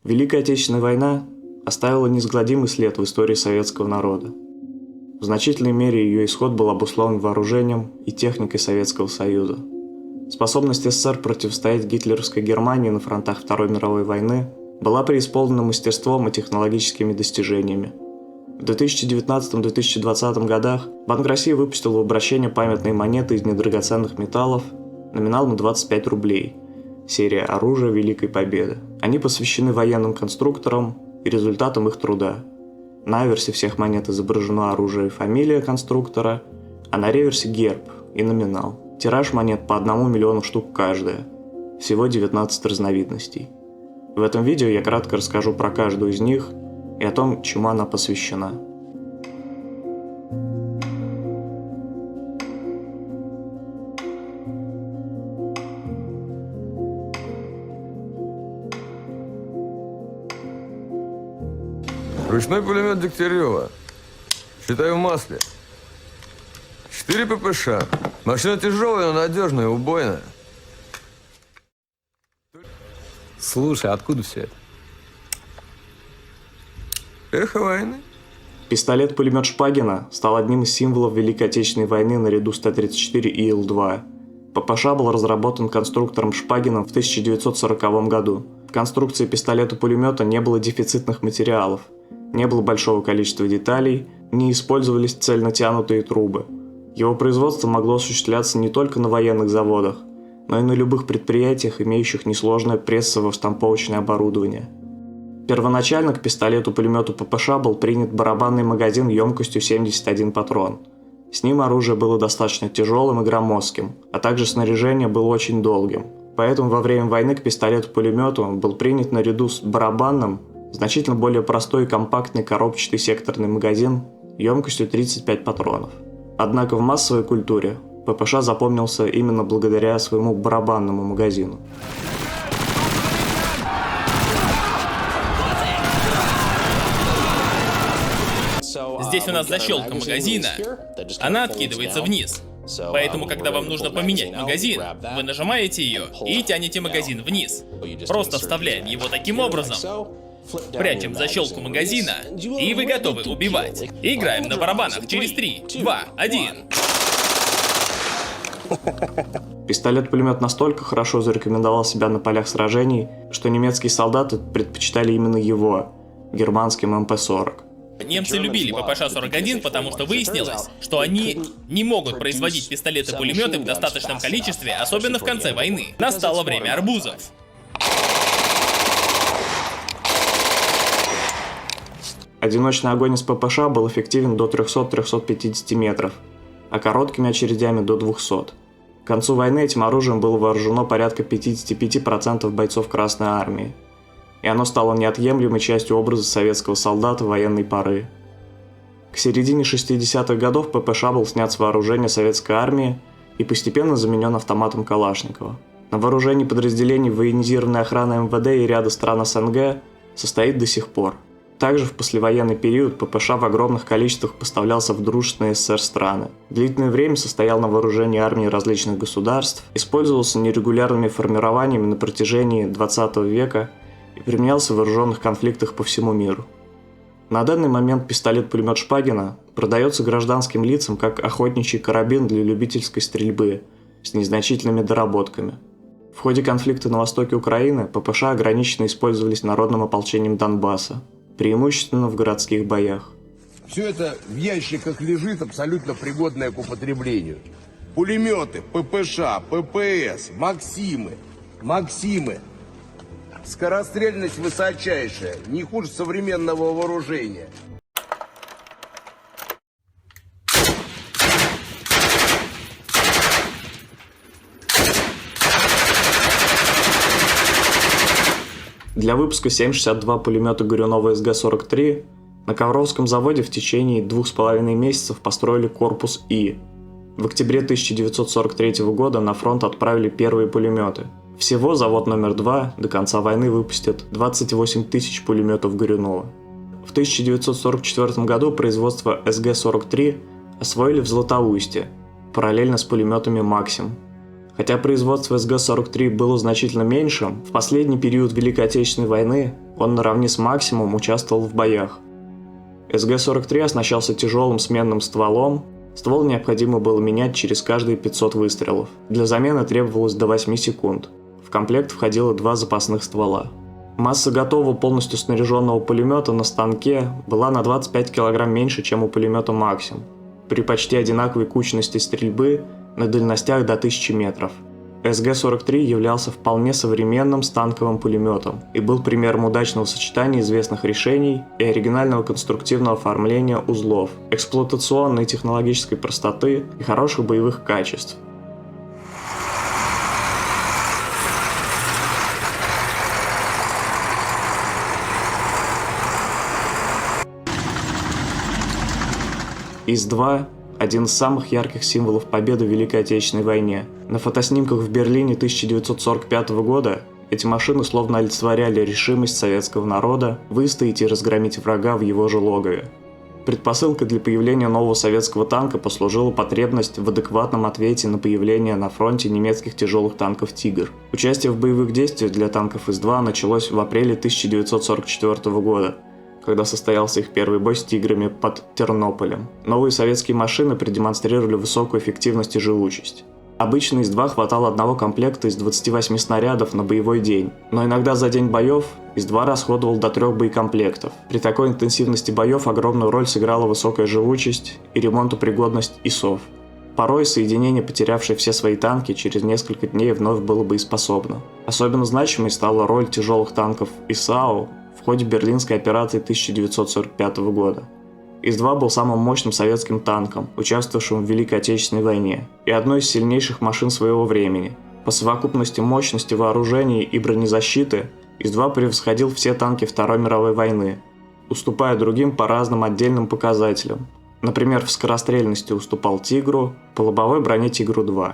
Великая Отечественная война оставила неизгладимый след в истории советского народа. В значительной мере ее исход был обусловлен вооружением и техникой Советского Союза. Способность СССР противостоять гитлеровской Германии на фронтах Второй мировой войны была преисполнена мастерством и технологическими достижениями. В 2019-2020 годах Банк России выпустил в обращение памятные монеты из недрагоценных металлов номиналом 25 рублей, серия «Оружие Великой Победы». Они посвящены военным конструкторам и результатам их труда. На аверсе всех монет изображено оружие и фамилия конструктора, а на реверсе герб и номинал. Тираж монет по 1 миллиону штук каждая. Всего 19 разновидностей. В этом видео я кратко расскажу про каждую из них и о том, чему она посвящена. Ручной пулемет Дегтярева. Считаю в масле. 4 ППШ. Машина тяжелая, но надежная, убойная. Слушай, откуда все это? Эхо войны. Пистолет-пулемет Шпагина стал одним из символов Великой Отечественной войны наряду с Т-34 и Ил-2. ППШ был разработан конструктором Шпагиным в 1940 году. В конструкции пистолета-пулемета не было дефицитных материалов, не было большого количества деталей, не использовались цельно тянутые трубы. Его производство могло осуществляться не только на военных заводах, но и на любых предприятиях, имеющих несложное прессово-штамповочное оборудование. Первоначально к пистолету-пулемету ППШ был принят барабанный магазин емкостью 71 патрон. С ним оружие было достаточно тяжелым и громоздким, а также снаряжение было очень долгим. Поэтому во время войны к пистолету-пулемету был принят наряду с барабанным значительно более простой и компактный коробчатый секторный магазин емкостью 35 патронов. Однако в массовой культуре ППШ запомнился именно благодаря своему барабанному магазину. Здесь у нас защелка магазина, она откидывается вниз. Поэтому, когда вам нужно поменять магазин, вы нажимаете ее и тянете магазин вниз. Просто вставляем его таким образом. Прячем защелку магазина, и вы готовы убивать. Играем на барабанах через 3, 2, 1. Пистолет-пулемет настолько хорошо зарекомендовал себя на полях сражений, что немецкие солдаты предпочитали именно его, германским МП-40. Немцы любили ППШ-41, потому что выяснилось, что они не могут производить пистолеты-пулеметы в достаточном количестве, особенно в конце войны. Настало время арбузов. Одиночный огонь из ППШ был эффективен до 300-350 метров, а короткими очередями до 200. К концу войны этим оружием было вооружено порядка 55% бойцов Красной Армии, и оно стало неотъемлемой частью образа советского солдата военной поры. К середине 60-х годов ППШ был снят с вооружения советской армии и постепенно заменен автоматом Калашникова. На вооружении подразделений военизированной охраны МВД и ряда стран СНГ состоит до сих пор. Также в послевоенный период ППШ в огромных количествах поставлялся в дружественные СССР страны. Длительное время состоял на вооружении армий различных государств, использовался нерегулярными формированиями на протяжении 20 века и применялся в вооруженных конфликтах по всему миру. На данный момент пистолет-пулемет Шпагина продается гражданским лицам как охотничий карабин для любительской стрельбы с незначительными доработками. В ходе конфликта на востоке Украины ППШ ограниченно использовались народным ополчением Донбасса, преимущественно в городских боях. Все это в ящиках лежит, абсолютно пригодное к употреблению. Пулеметы, ППШ, ППС, Максимы. Скорострельность высочайшая, не хуже современного вооружения. Для выпуска 7,62 пулемета Горюнова СГ-43 на Ковровском заводе в течение 2,5 месяцев построили корпус И. В октябре 1943 года на фронт отправили первые пулеметы. Всего завод номер 2 до конца войны выпустит 28 тысяч пулеметов Горюнова. В 1944 году производство СГ-43 освоили в Златоусте, параллельно с пулеметами «Максим». Хотя производство СГ-43 было значительно меньшим, в последний период Великой Отечественной войны он наравне с «Максимум» участвовал в боях. СГ-43 оснащался тяжелым сменным стволом, ствол необходимо было менять через каждые 500 выстрелов. Для замены требовалось до 8 секунд. В комплект входило 2 запасных ствола. Масса готового полностью снаряженного пулемета на станке была на 25 кг меньше, чем у пулемета «Максимум», при почти одинаковой кучности стрельбы на дальностях до 1000 метров. СГ-43 являлся вполне современным станковым пулеметом и был примером удачного сочетания известных решений и оригинального конструктивного оформления узлов, эксплуатационной и технологической простоты и хороших боевых качеств. ИС-2 – один из самых ярких символов победы в Великой Отечественной войне. На фотоснимках в Берлине 1945 года эти машины словно олицетворяли решимость советского народа выстоять и разгромить врага в его же логове. Предпосылкой для появления нового советского танка послужила потребность в адекватном ответе на появление на фронте немецких тяжелых танков «Тигр». Участие в боевых действиях для танков ИС-2 началось в апреле 1944 года, когда состоялся их первый бой с «Тиграми» под Тернополем. Новые советские машины продемонстрировали высокую эффективность и живучесть. Обычно ИС-2 хватало одного комплекта из 28 снарядов на боевой день, но иногда за день боев ИС-2 расходовал до 3 боекомплектов. При такой интенсивности боев огромную роль сыграла высокая живучесть и ремонтопригодность ИСов. Порой соединение, потерявшее все свои танки, через несколько дней вновь было боеспособно. Особенно значимой стала роль тяжелых танков ИСАУ в ходе Берлинской операции 1945 года. ИС-2 был самым мощным советским танком, участвовавшим в Великой Отечественной войне, и одной из сильнейших машин своего времени. По совокупности мощности вооружений и бронезащиты ИС-2 превосходил все танки Второй мировой войны, уступая другим по разным отдельным показателям. Например, в скорострельности уступал «Тигру», по лобовой броне «Тигру-2».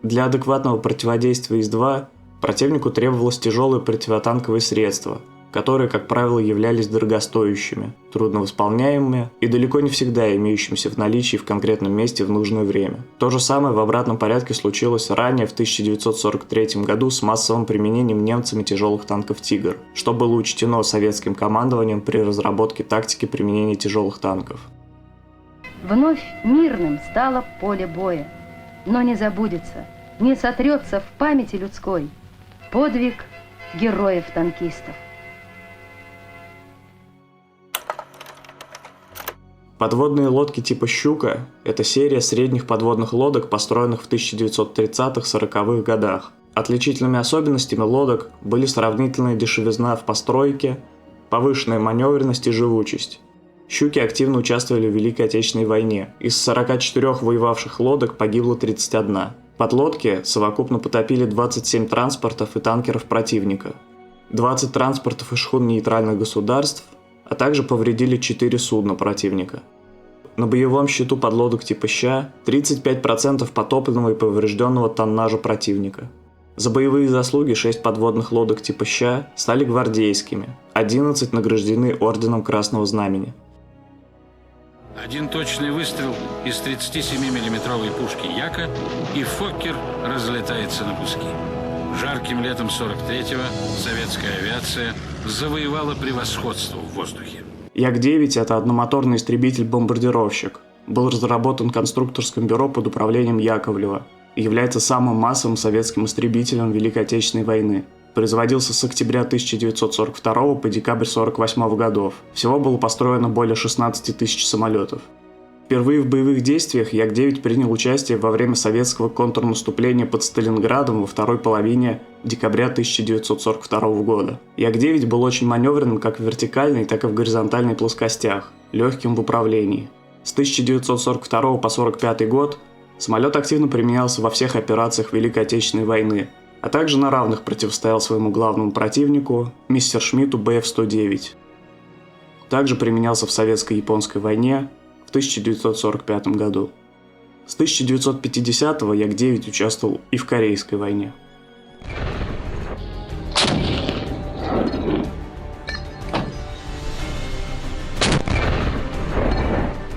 Для адекватного противодействия ИС-2 противнику требовалось тяжелые противотанковые средства, которые, как правило, являлись дорогостоящими, трудновосполняемыми и далеко не всегда имеющимися в наличии в конкретном месте в нужное время. То же самое в обратном порядке случилось ранее в 1943 году с массовым применением немцами тяжелых танков «Тигр», что было учтено советским командованием при разработке тактики применения тяжелых танков. Вновь мирным стало поле боя, но не забудется, не сотрется в памяти людской подвиг героев-танкистов. Подводные лодки типа «Щука» – это серия средних подводных лодок, построенных в 1930-40-х годах. Отличительными особенностями лодок были сравнительная дешевизна в постройке, повышенная маневренность и живучесть. «Щуки» активно участвовали в Великой Отечественной войне. Из 44 воевавших лодок погибло 31. Подлодки совокупно потопили 27 транспортов и танкеров противника, 20 транспортов и шхун нейтральных государств, а также повредили 4 судна противника. На боевом счету подлодок типа «Ща» 35% потопленного и поврежденного тоннажа противника. За боевые заслуги 6 подводных лодок типа «Ща» стали гвардейскими, 11 награждены орденом Красного Знамени. Один точный выстрел из 37-миллиметровой пушки Яка, и Фоккер разлетается на куски. Жарким летом 43-го советская авиация завоевала превосходство в воздухе. Як-9 – это одномоторный истребитель-бомбардировщик. Был разработан конструкторским бюро под управлением Яковлева и является самым массовым советским истребителем Великой Отечественной войны. Производился с октября 1942 по декабрь 1948 годов. Всего было построено более 16 тысяч самолетов. Впервые в боевых действиях Як-9 принял участие во время советского контрнаступления под Сталинградом во второй половине декабря 1942 года. Як-9 был очень маневренным как в вертикальной, так и в горизонтальной плоскостях, легким в управлении. С 1942 по 1945 год самолет активно применялся во всех операциях Великой Отечественной войны, а также на равных противостоял своему главному противнику, Мессершмитту Бф-109. Также применялся в Советско-японской войне в 1945 году. С 1950-го Як-9 участвовал и в Корейской войне.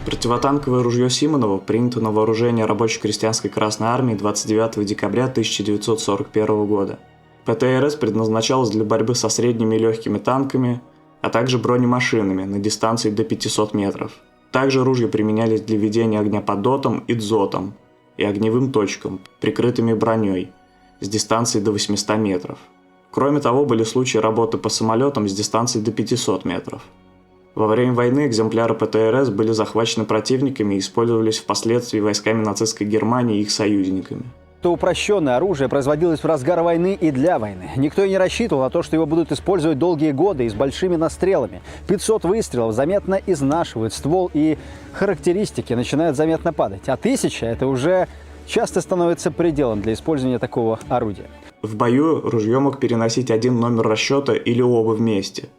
Противотанковое ружье Симонова принято на вооружение рабоче-крестьянской Красной Армии 29 декабря 1941 года. ПТРС предназначалось для борьбы со средними и легкими танками, а также бронемашинами на дистанции до 500 метров. Также ружья применялись для ведения огня по дотам и дзотам и огневым точкам, прикрытыми броней, с дистанции до 800 метров. Кроме того, были случаи работы по самолетам с дистанции до 500 метров. Во время войны экземпляры ПТРС были захвачены противниками и использовались впоследствии войсками нацистской Германии и их союзниками. Это упрощенное оружие производилось в разгар войны и для войны. Никто и не рассчитывал на то, что его будут использовать долгие годы и с большими настрелами. 500 выстрелов заметно изнашивают ствол, и характеристики начинают заметно падать. А 1000 – это уже часто становится пределом для использования такого орудия. В бою ружье мог переносить один номер расчета или оба вместе.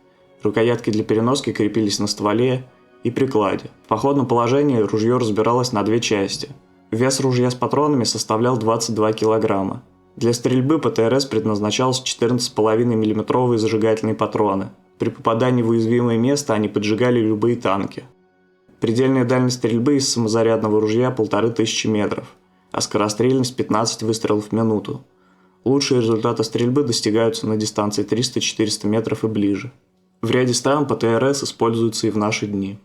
Рукоятки для переноски крепились на стволе и прикладе. В походном положении ружье разбиралось на две части. Вес ружья с патронами составлял 22 килограмма. Для стрельбы ПТРС предназначался 14,5 мм зажигательные патроны. При попадании в уязвимое место они поджигали любые танки. Предельная дальность стрельбы из самозарядного ружья 1500 метров, а скорострельность 15 выстрелов в минуту. Лучшие результаты стрельбы достигаются на дистанции 300-400 метров и ближе. В ряде стран ПТРС используются и в наши дни.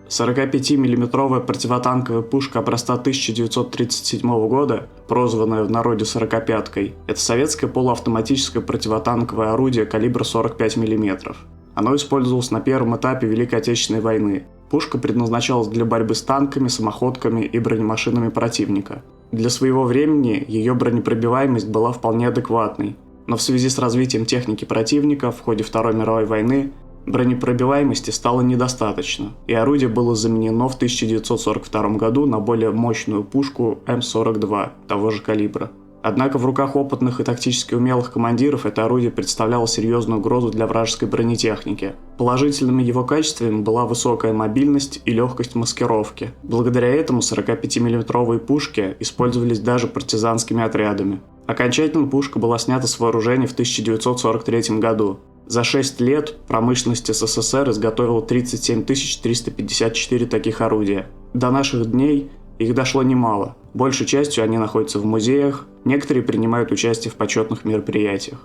«45-миллиметровая противотанковая пушка образца 1937 года, прозванная в народе «сорокопяткой», это советское полуавтоматическое противотанковое орудие калибра 45 мм. Оно использовалось на первом этапе Великой Отечественной войны. Пушка предназначалась для борьбы с танками, самоходками и бронемашинами противника. Для своего времени ее бронепробиваемость была вполне адекватной, но в связи с развитием техники противника в ходе Второй мировой войны бронепробиваемости стало недостаточно, и орудие было заменено в 1942 году на более мощную пушку М-42 того же калибра. Однако в руках опытных и тактически умелых командиров это орудие представляло серьезную угрозу для вражеской бронетехники. Положительными его качествами была высокая мобильность и легкость маскировки. Благодаря этому 45-мм пушки использовались даже партизанскими отрядами. Окончательно пушка была снята с вооружения в 1943 году. За 6 лет промышленность СССР изготовила 37 354 таких орудия. До наших дней их дошло немало. Большей частью они находятся в музеях, некоторые принимают участие в почетных мероприятиях.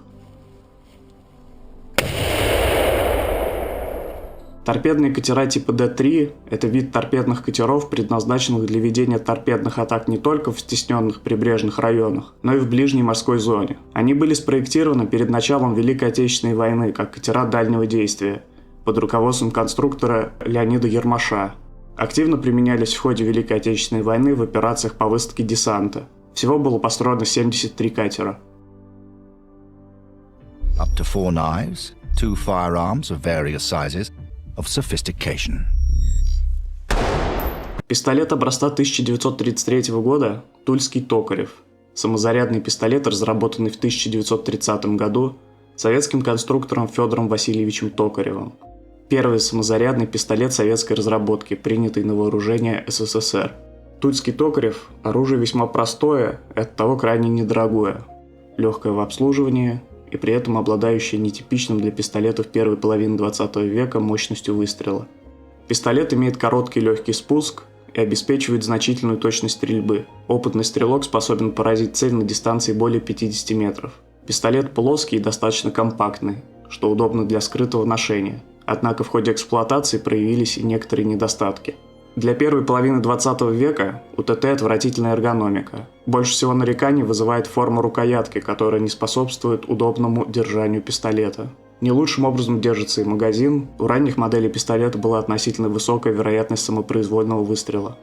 Торпедные катера типа Д-3 – это вид торпедных катеров, предназначенных для ведения торпедных атак не только в стесненных прибрежных районах, но и в ближней морской зоне. Они были спроектированы перед началом Великой Отечественной войны как катера дальнего действия под руководством конструктора Леонида Ермаша. Активно применялись в ходе Великой Отечественной войны в операциях по высадке десанта. Всего было построено 73 катера. Up to 4 knives, 2 firearms of various sizes, of sophistication. Пистолет образца 1933 года «Тульский Токарев». Самозарядный пистолет, разработанный в 1930 году советским конструктором Федором Васильевичем Токаревым. Первый самозарядный пистолет советской разработки, принятый на вооружение СССР. Тульский Токарев – оружие весьма простое и оттого крайне недорогое, легкое в обслуживании и при этом обладающее нетипичным для пистолетов первой половины 20 века мощностью выстрела. Пистолет имеет короткий легкий спуск и обеспечивает значительную точность стрельбы. Опытный стрелок способен поразить цель на дистанции более 50 метров. Пистолет плоский и достаточно компактный, что удобно для скрытого ношения. Однако в ходе эксплуатации проявились и некоторые недостатки. Для первой половины 20 века у ТТ отвратительная эргономика. Больше всего нареканий вызывает форма рукоятки, которая не способствует удобному держанию пистолета. Не лучшим образом держится и магазин. У ранних моделей пистолета была относительно высокая вероятность самопроизвольного выстрела.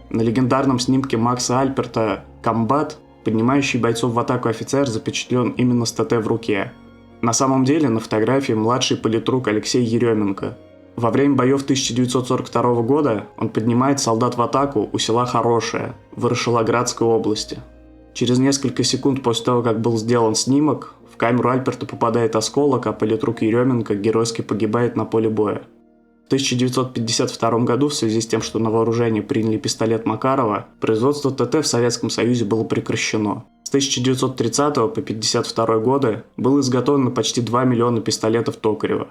На легендарном снимке Макса Альперта «Комбат» поднимающий бойцов в атаку офицер запечатлен именно с ТТ в руке. На самом деле на фотографии младший политрук Алексей Еременко. Во время боев 1942 года он поднимает солдат в атаку у села Хорошее в Ворошилоградской области. Через несколько секунд после того, как был сделан снимок, в камеру Альперта попадает осколок, а политрук Еременко геройски погибает на поле боя. В 1952 году, в связи с тем, что на вооружение приняли пистолет Макарова, производство ТТ в Советском Союзе было прекращено. С 1930 по 1952 годы было изготовлено почти 2 миллиона пистолетов Токарева.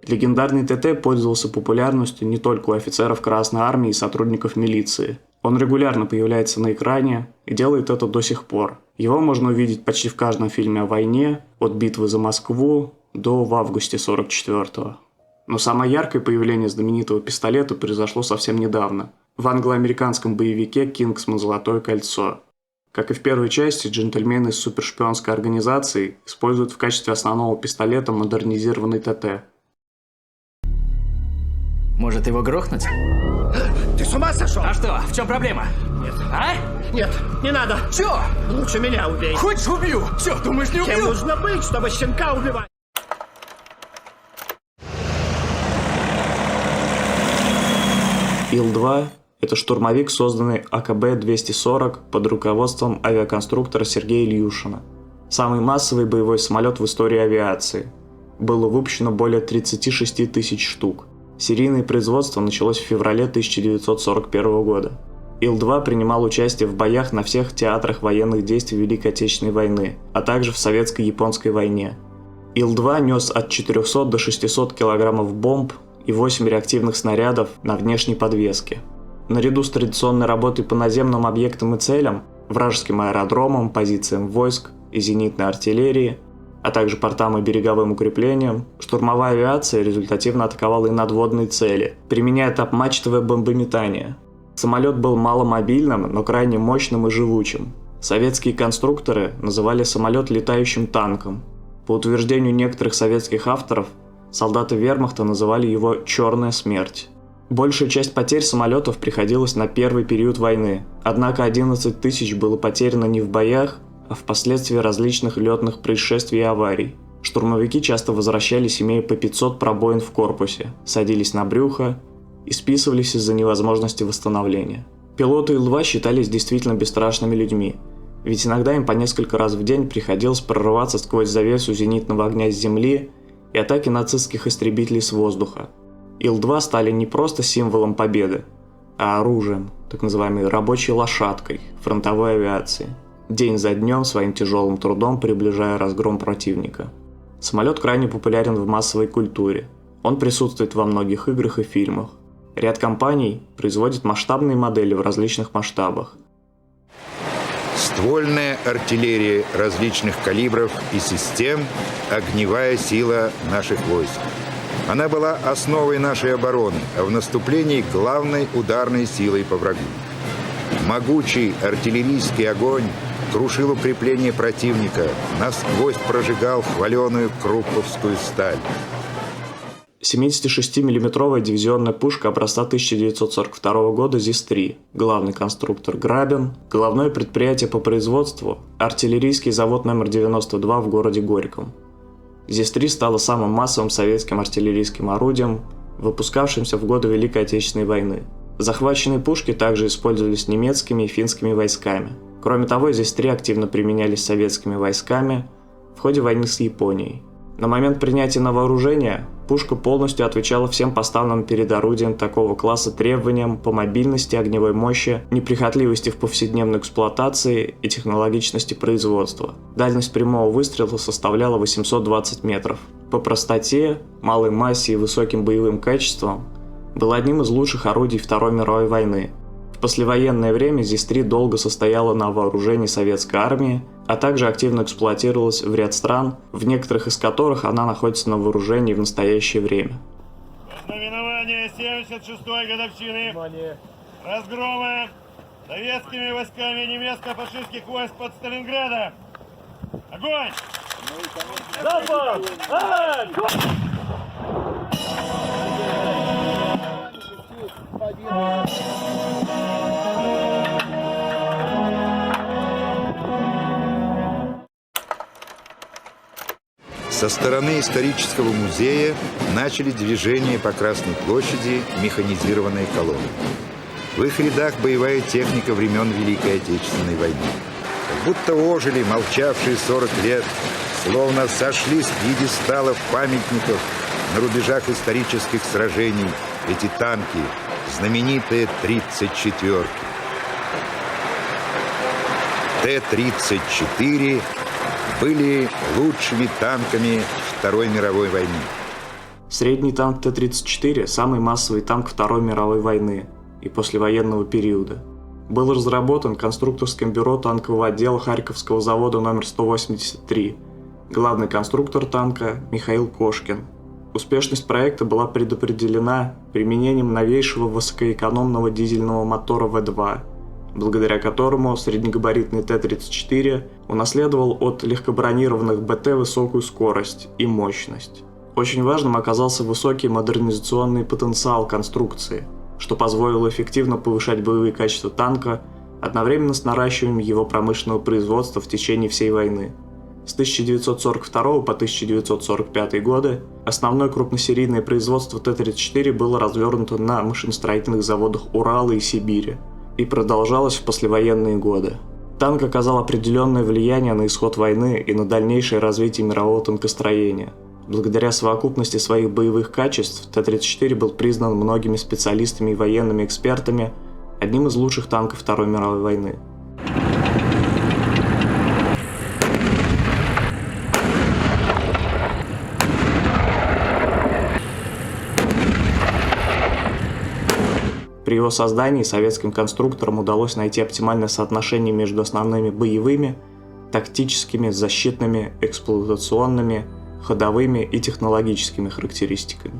Легендарный ТТ пользовался популярностью не только у офицеров Красной Армии и сотрудников милиции. Он регулярно появляется на экране и делает это до сих пор. Его можно увидеть почти в каждом фильме о войне, от «Битвы за Москву» до «В августе 44-го». Но самое яркое появление знаменитого пистолета произошло совсем недавно, в англо-американском боевике «Кингсман. Золотое кольцо». Как и в первой части, джентльмены из супершпионской организации используют в качестве основного пистолета модернизированный ТТ. Может, его грохнуть? Ты с ума сошел? А что? В чем проблема? Нет. А? Нет, не надо. Чё? Лучше меня убей. Хочешь, убью? Чё, думаешь, не убью? Кем нужно быть, чтобы щенка убивать? Ил-2 – это штурмовик, созданный АКБ-240 под руководством авиаконструктора Сергея Ильюшина. Самый массовый боевой самолет в истории авиации. Было выпущено более 36 тысяч штук. Серийное производство началось в феврале 1941 года. Ил-2 принимал участие в боях на всех театрах военных действий Великой Отечественной войны, а также в Советско-японской войне. Ил-2 нес от 400 до 600 килограммов бомб и 8 реактивных снарядов на внешней подвеске. Наряду с традиционной работой по наземным объектам и целям, вражеским аэродромам, позициям войск и зенитной артиллерии, а также портам и береговым укреплениям, штурмовая авиация результативно атаковала и надводные цели, применяя топмачтовое бомбометание. Самолет был маломобильным, но крайне мощным и живучим. Советские конструкторы называли самолет летающим танком. По утверждению некоторых советских авторов, солдаты вермахта называли его «черная смерть». Большая часть потерь самолетов приходилась на первый период войны, однако 11 тысяч было потеряно не в боях, а впоследствии различных летных происшествий и аварий. Штурмовики часто возвращались, имея по 500 пробоин в корпусе, садились на брюхо и списывались из-за невозможности восстановления. Пилоты Ил-2 считались действительно бесстрашными людьми, ведь иногда им по несколько раз в день приходилось прорываться сквозь завесу зенитного огня с земли и атаки нацистских истребителей с воздуха. Ил-2 стали не просто символом победы, а оружием, так называемой рабочей лошадкой фронтовой авиации, день за днем своим тяжелым трудом приближая разгром противника. Самолет крайне популярен в массовой культуре. Он присутствует во многих играх и фильмах. Ряд компаний производит масштабные модели в различных масштабах. Ствольная артиллерия различных калибров и систем – огневая сила наших войск. Она была основой нашей обороны, а в наступлении – главной ударной силой по врагу. Могучий артиллерийский огонь крушил укрепления противника, насквозь прожигал хваленую крупповскую сталь. 76-мм дивизионная пушка образца 1942 года ЗИС-3, главный конструктор Грабин, головное предприятие по производству – артиллерийский завод номер 92 в городе Горьком. ЗИС-3 стала самым массовым советским артиллерийским орудием, выпускавшимся в годы Великой Отечественной войны. Захваченные пушки также использовались немецкими и финскими войсками. Кроме того, ЗИС-3 активно применялись советскими войсками в ходе войны с Японией. На момент принятия на вооружение пушка полностью отвечала всем поставленным перед орудием такого класса требованиям по мобильности, огневой мощи, неприхотливости в повседневной эксплуатации и технологичности производства. Дальность прямого выстрела составляла 820 метров. По простоте, малой массе и высоким боевым качествам был одним из лучших орудий Второй мировой войны. В послевоенное время ЗИС-3 долго состояла на вооружении советской армии, а также активно эксплуатировалась в ряд стран, в некоторых из которых она находится на вооружении в настоящее время. Знаменование 76-й годовщины разгрома советскими войсками немецко-фашистских войск под Сталинградом. Огонь! Залпом! Со стороны исторического музея начали движение по Красной площади механизированные колонны. В их рядах боевая техника времен Великой Отечественной войны. Как будто ожили молчавшие 40 лет, словно сошли с пьедесталов памятников, на рубежах исторических сражений эти танки, знаменитые 34-ки. Т-34 были лучшими танками Второй мировой войны. Средний танк Т-34 – самый массовый танк Второй мировой войны и послевоенного периода. Был разработан конструкторским бюро танкового отдела Харьковского завода номер 183. Главный конструктор танка – Михаил Кошкин. Успешность проекта была предопределена применением новейшего высокоэкономного дизельного мотора В2, благодаря которому среднегабаритный Т-34 унаследовал от легкобронированных БТ высокую скорость и мощность. Очень важным оказался высокий модернизационный потенциал конструкции, что позволило эффективно повышать боевые качества танка, одновременно с наращиванием его промышленного производства в течение всей войны. С 1942 по 1945 годы основное крупносерийное производство Т-34 было развернуто на машиностроительных заводах Урала и Сибири и продолжалось в послевоенные годы. Танк оказал определенное влияние на исход войны и на дальнейшее развитие мирового танкостроения. Благодаря совокупности своих боевых качеств Т-34 был признан многими специалистами и военными экспертами одним из лучших танков Второй мировой войны. При его создании советским конструкторам удалось найти оптимальное соотношение между основными боевыми, тактическими, защитными, эксплуатационными, ходовыми и технологическими характеристиками.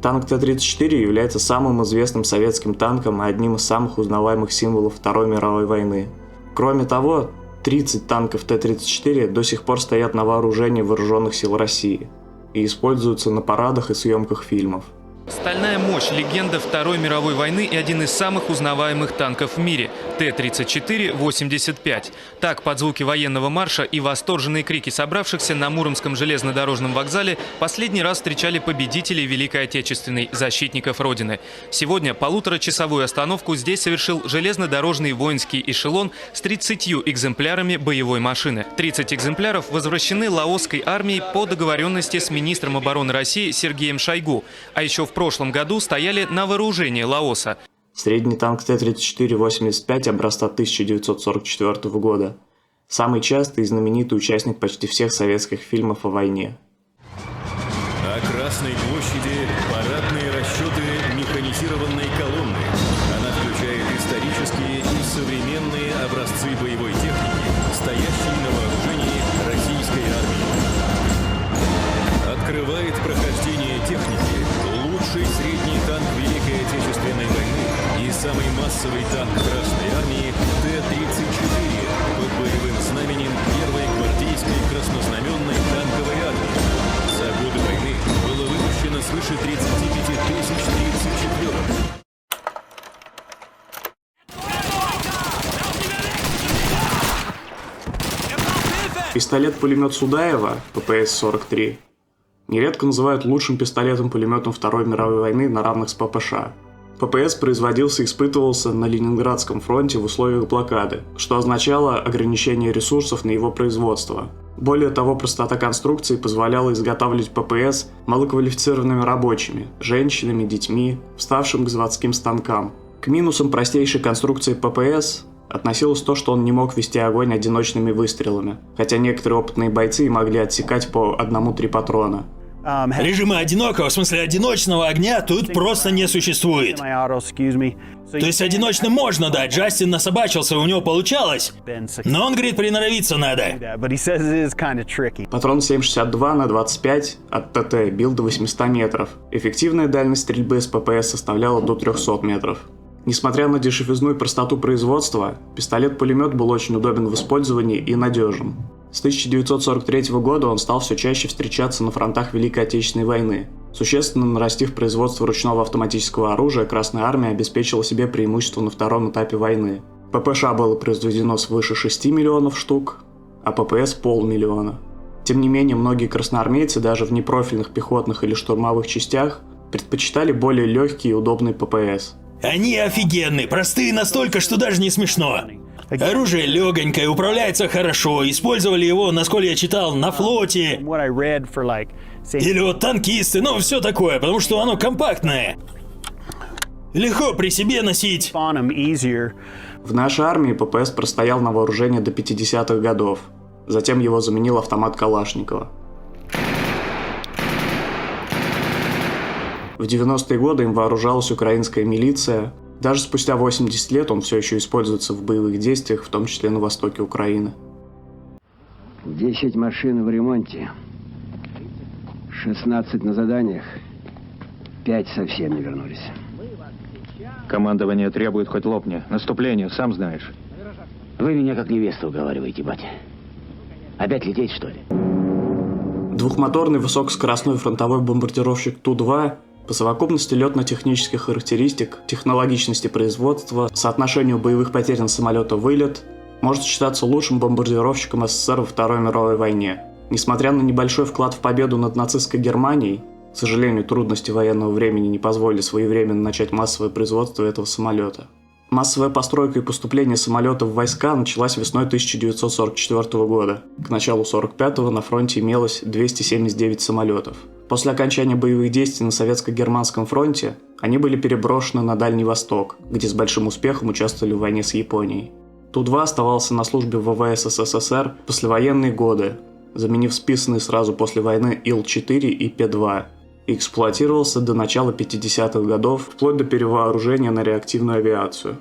Танк Т-34 является самым известным советским танком и одним из самых узнаваемых символов Второй мировой войны. Кроме того, 30 танков Т-34 до сих пор стоят на вооружении Вооруженных сил России и используются на парадах и съемках фильмов. Стальная мощь, легенда Второй мировой войны и один из самых узнаваемых танков в мире – Т-34-85. Так, под звуки военного марша и восторженные крики собравшихся на Муромском железнодорожном вокзале последний раз встречали победителей Великой Отечественной, защитников Родины. Сегодня полуторачасовую остановку здесь совершил железнодорожный воинский эшелон с 30 экземплярами боевой машины. 30 экземпляров возвращены лаосской армией по договоренности с министром обороны России Сергеем Шойгу, а еще в прошлом году стояли на вооружении Лаоса. Средний танк Т-34-85 образца 1944 года. Самый частый и знаменитый участник почти всех советских фильмов о войне. На Красной площади парадные расчеты механизированной колонны. Она включает исторические и современные образцы боевой техники, стоящие на вооружении российской армии. Открывает прохождение техники лучший средний танк Великой Отечественной войны и самый массовый танк Красной армии Т-34 под боевым знаменем первой гвардейской краснознаменной танковой армии. За годы войны было выпущено свыше 35 тысяч 34-ок. Пистолет-пулемет Судаева, ППС-43, нередко называют лучшим пистолетом-пулеметом Второй мировой войны на равных с ППШ. ППС производился и испытывался на Ленинградском фронте в условиях блокады, что означало ограничение ресурсов на его производство. Более того, простота конструкции позволяла изготавливать ППС малоквалифицированными рабочими, женщинами, детьми, вставшим к заводским станкам. К минусам простейшей конструкции ППС относилось то, что он не мог вести огонь одиночными выстрелами, хотя некоторые опытные бойцы могли отсекать по 1-3 патрона. Режима одинокого, в смысле одиночного огня, тут просто не существует. То есть одиночным можно, да, Джастин насобачился, у него получалось, но он говорит, приноровиться надо. Патрон 7,62 на 25 от ТТ бил до 800 метров. Эффективная дальность стрельбы с ППС составляла до 300 метров. Несмотря на дешевизну и простоту производства, пистолет-пулемет был очень удобен в использовании и надежен. С 1943 года он стал все чаще встречаться на фронтах Великой Отечественной войны. Существенно нарастив производство ручного автоматического оружия, Красная армия обеспечила себе преимущество на втором этапе войны. ППШ было произведено свыше 6 миллионов штук, а ППС – 500 000. Тем не менее, многие красноармейцы даже в непрофильных пехотных или штурмовых частях предпочитали более легкие и удобные ППС. Они офигенные, простые настолько, что даже не смешно. Оружие легонькое, управляется хорошо, использовали его, насколько я читал, на флоте. Или вот танкисты, ну все такое, потому что оно компактное. Легко при себе носить. В нашей армии ППС простоял на вооружении до 50-х годов. Затем его заменил автомат Калашникова. В 90-е годы им вооружалась украинская милиция. Даже спустя 80 лет он все еще используется в боевых действиях, в том числе на востоке Украины. 10 машин в ремонте, 16 на заданиях, 5 совсем не вернулись. Командование требует хоть лопни. Наступление, сам знаешь. Вы меня как невесту уговариваете, батя. Опять лететь, что ли? Двухмоторный высокоскоростной фронтовой бомбардировщик Ту-2 по совокупности летно-технических характеристик, технологичности производства, соотношению боевых потерь на самолета-вылет может считаться лучшим бомбардировщиком СССР во Второй мировой войне. Несмотря на небольшой вклад в победу над нацистской Германией, к сожалению, трудности военного времени не позволили своевременно начать массовое производство этого самолета. Массовая постройка и поступление самолета в войска началась весной 1944 года. К началу 1945-го на фронте имелось 279 самолетов. После окончания боевых действий на Советско-Германском фронте они были переброшены на Дальний Восток, где с большим успехом участвовали в войне с Японией. Ту-2 оставался на службе в ВВС СССР в послевоенные годы, заменив списанные сразу после войны Ил-4 и П-2, и эксплуатировался до начала 50-х годов, вплоть до перевооружения на реактивную авиацию.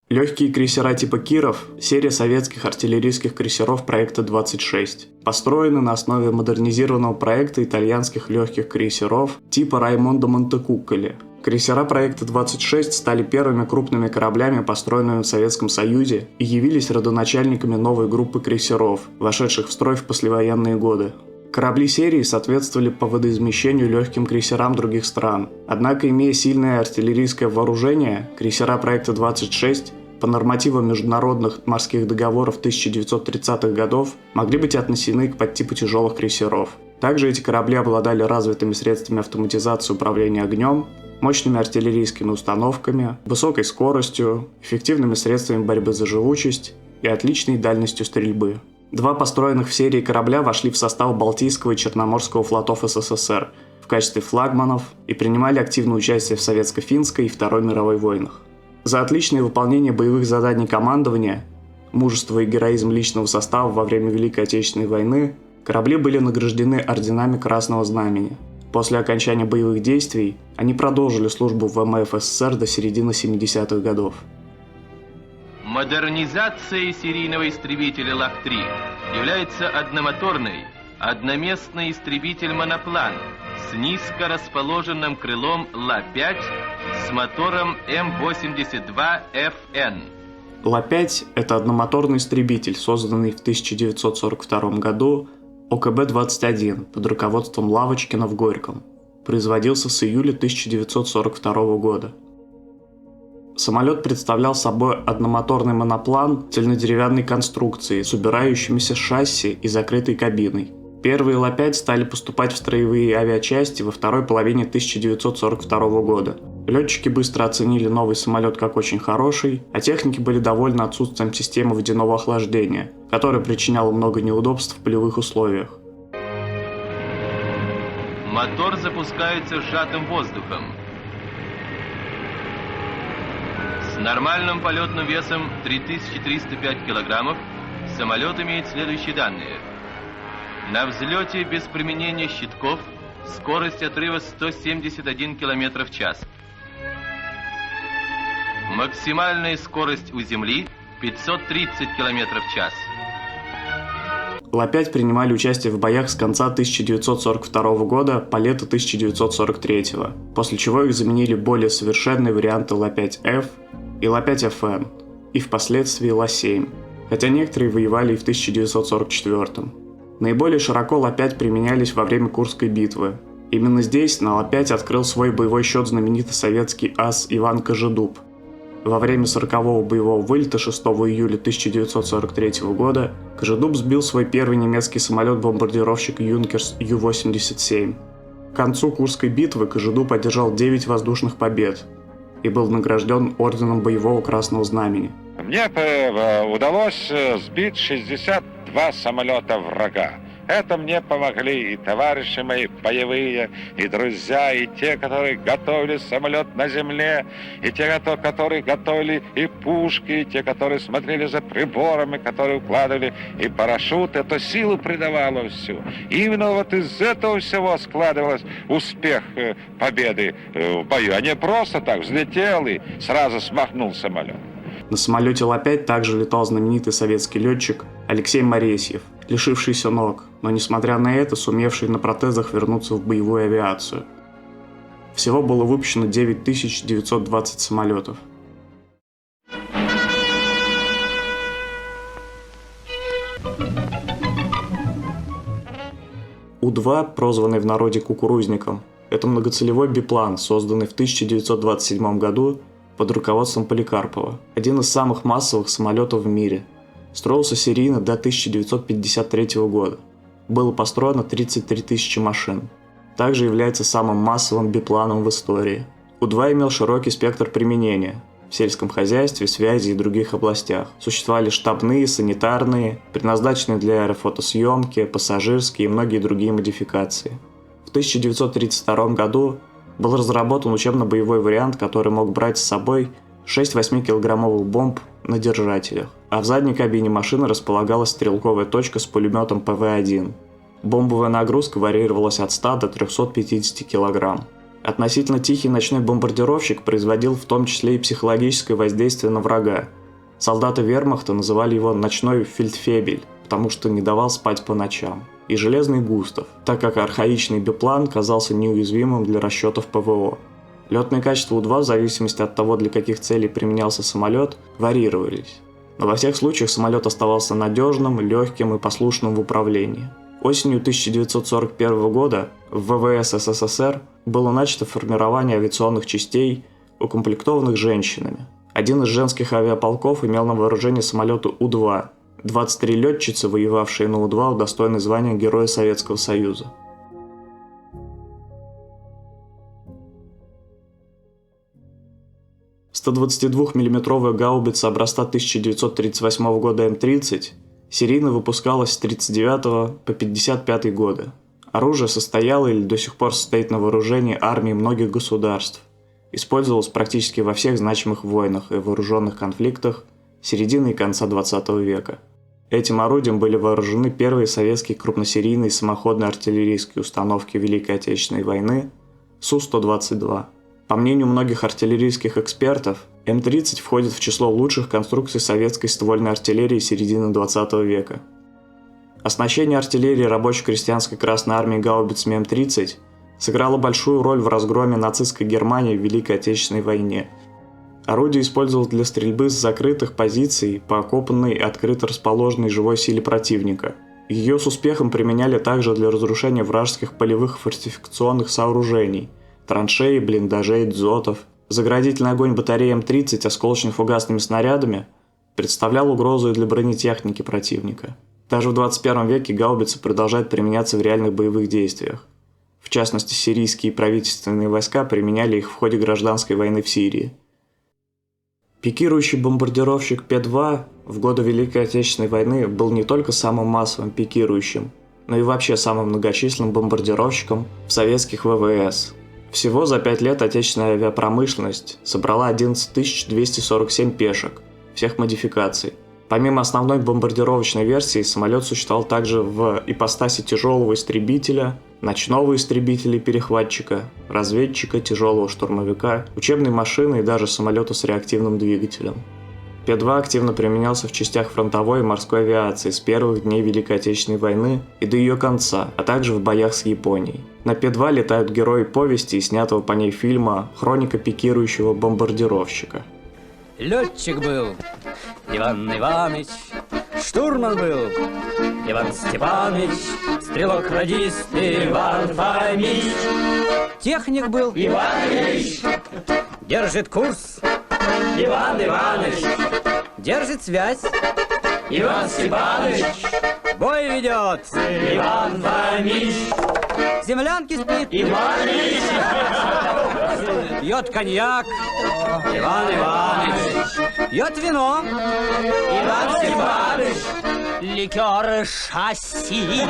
Легкие крейсера типа Киров – серия советских артиллерийских крейсеров проекта 26, построены на основе модернизированного проекта итальянских легких крейсеров типа Раймондо Монтекукколи. Крейсера проекта 26 стали первыми крупными кораблями, построенными в Советском Союзе, и явились родоначальниками новой группы крейсеров, вошедших в строй в послевоенные годы. Корабли серии соответствовали по водоизмещению легким крейсерам других стран. Однако, имея сильное артиллерийское вооружение, крейсера проекта 26 по нормативам международных морских договоров 1930-х годов могли быть отнесены к подтипу тяжелых крейсеров. Также эти корабли обладали развитыми средствами автоматизации управления огнем, мощными артиллерийскими установками, высокой скоростью, эффективными средствами борьбы за живучесть и отличной дальностью стрельбы. Два построенных в серии корабля вошли в состав Балтийского и Черноморского флотов СССР в качестве флагманов и принимали активное участие в Советско-финской и Второй мировой войнах. За отличное выполнение боевых заданий командования, мужество и героизм личного состава во время Великой Отечественной войны корабли были награждены орденами Красного Знамени. После окончания боевых действий они продолжили службу в ВМФ СССР до середины 70-х годов. Модернизацией серийного истребителя ЛАХ-3 является одномоторный, одноместный истребитель-моноплан с низко расположенным крылом Ла-5 с мотором М82ФН. Ла-5 – это одномоторный истребитель, созданный в 1942 году ОКБ-21 под руководством Лавочкина в Горьком. Производился с июля 1942 года. Самолет представлял собой одномоторный моноплан цельнодеревянной конструкции с убирающимися шасси и закрытой кабиной. Первые Ла-5 стали поступать в строевые авиачасти во второй половине 1942 года. Летчики быстро оценили новый самолет как очень хороший, а техники были довольны отсутствием системы водяного охлаждения, которая причиняла много неудобств в полевых условиях. Мотор запускается сжатым воздухом. С нормальным полетным весом 3305 килограммов самолет имеет следующие данные. На взлете без применения щитков скорость отрыва 171 км в час. Максимальная скорость у земли 530 км в час. Ла-5 принимали участие в боях с конца 1942 года по лето 1943, после чего их заменили более совершенные варианты Ла-5Ф и Ла-5ФН, и впоследствии Ла-7, хотя некоторые воевали и в 1944. Наиболее широко Ла-5 применялись во время Курской битвы. Именно здесь на Ла-5 открыл свой боевой счет знаменитый советский ас Иван Кожедуб. Во время 40-го боевого вылета 6 июля 1943 года Кожедуб сбил свой первый немецкий самолет-бомбардировщик Юнкерс Ю-87. концу Курской битвы Кожедуб одержал 9 воздушных побед и был награжден орденом Боевого Красного Знамени. Мне удалось сбить 62 самолета врага. Это мне помогли и товарищи мои боевые, и друзья, и те, которые готовили самолет на земле, и те, которые готовили и пушки, и те, которые смотрели за приборами, которые укладывали и парашют. Это силу придавало всю. И именно вот из этого всего складывался успех победы в бою. А не просто так взлетел и сразу смахнул самолет. На самолете Ла-5 также летал знаменитый советский летчик Алексей Моресьев, лишившийся ног, но несмотря на это сумевший на протезах вернуться в боевую авиацию. Всего было выпущено 9920 самолетов. У-2, прозванный в народе кукурузником, это многоцелевой биплан, созданный в 1927 году под руководством Поликарпова, один из самых массовых самолетов в мире. Строился серийно до 1953 года. Было построено 33 тысячи машин. Также является самым массовым бипланом в истории. У-2 имел широкий спектр применения в сельском хозяйстве, связи и других областях. Существовали штабные, санитарные, предназначенные для аэрофотосъемки, пассажирские и многие другие модификации. В 1932 году был разработан учебно-боевой вариант, который мог брать с собой 6 8-килограммовых бомб на держателях, а в задней кабине машины располагалась стрелковая точка с пулеметом ПВ-1. Бомбовая нагрузка варьировалась от 100 до 350 килограмм. Относительно тихий ночной бомбардировщик производил в том числе и психологическое воздействие на врага. Солдаты вермахта называли его «ночной фельдфебель», потому что не давал спать по ночам, и «железный Густав», так как архаичный биплан казался неуязвимым для расчетов ПВО. Летные качества У-2 в зависимости от того, для каких целей применялся самолет, варьировались. Но во всех случаях самолет оставался надежным, легким и послушным в управлении. Осенью 1941 года в ВВС СССР было начато формирование авиационных частей, укомплектованных женщинами. Один из женских авиаполков имел на вооружении самолеты У-2. 23 летчицы, воевавшие на У-2, удостоены звания Героя Советского Союза. «122-мм гаубица образца 1938 года М-30 серийно выпускалась с 1939 по 1955 годы. Оружие состояло или до сих пор состоит на вооружении армии многих государств. Использовалось практически во всех значимых войнах и вооруженных конфликтах середины и конца 20 века. Этим орудием были вооружены первые советские крупносерийные самоходные артиллерийские установки Великой Отечественной войны Су-122. По мнению многих артиллерийских экспертов, М-30 входит в число лучших конструкций советской ствольной артиллерии середины 20 века. Оснащение артиллерии рабоче-крестьянской Красной армии гаубицами М-30 сыграло большую роль в разгроме нацистской Германии в Великой Отечественной войне. Орудие использовалось для стрельбы с закрытых позиций по окопанной и открыто расположенной живой силе противника. Ее с успехом применяли также для разрушения вражеских полевых фортификационных сооружений, траншеи, блиндажей, дзотов. Заградительный огонь батареи М-30 осколочно-фугасными снарядами представлял угрозу и для бронетехники противника. Даже в 21 веке гаубицы продолжают применяться в реальных боевых действиях. В частности, сирийские правительственные войска применяли их в ходе гражданской войны в Сирии. Пикирующий бомбардировщик П-2 в годы Великой Отечественной войны был не только самым массовым пикирующим, но и вообще самым многочисленным бомбардировщиком в советских ВВС. Всего за 5 лет отечественная авиапромышленность собрала 11 247 пешек всех модификаций. Помимо основной бомбардировочной версии, самолет существовал также в ипостаси тяжелого истребителя, ночного истребителя-перехватчика, разведчика, тяжелого штурмовика, учебной машины и даже самолета с реактивным двигателем. П-2 активно применялся в частях фронтовой и морской авиации с первых дней Великой Отечественной войны и до ее конца, а также в боях с Японией. На П-2 летают герои повести и снятого по ней фильма «Хроника пикирующего бомбардировщика». Летчик был Иван Иванович, штурман был Иван Степанович, стрелок-радист Иван Фомич. Техник был Иван Ильич, держит курс Иван Иванович, держит связь Иван Степанович, бой ведет Иван Фомич. В землянке спит Иван Ильич. Пьет коньяк Иван Иванович. Пьет вино Иван Степанович. Ликеры шасси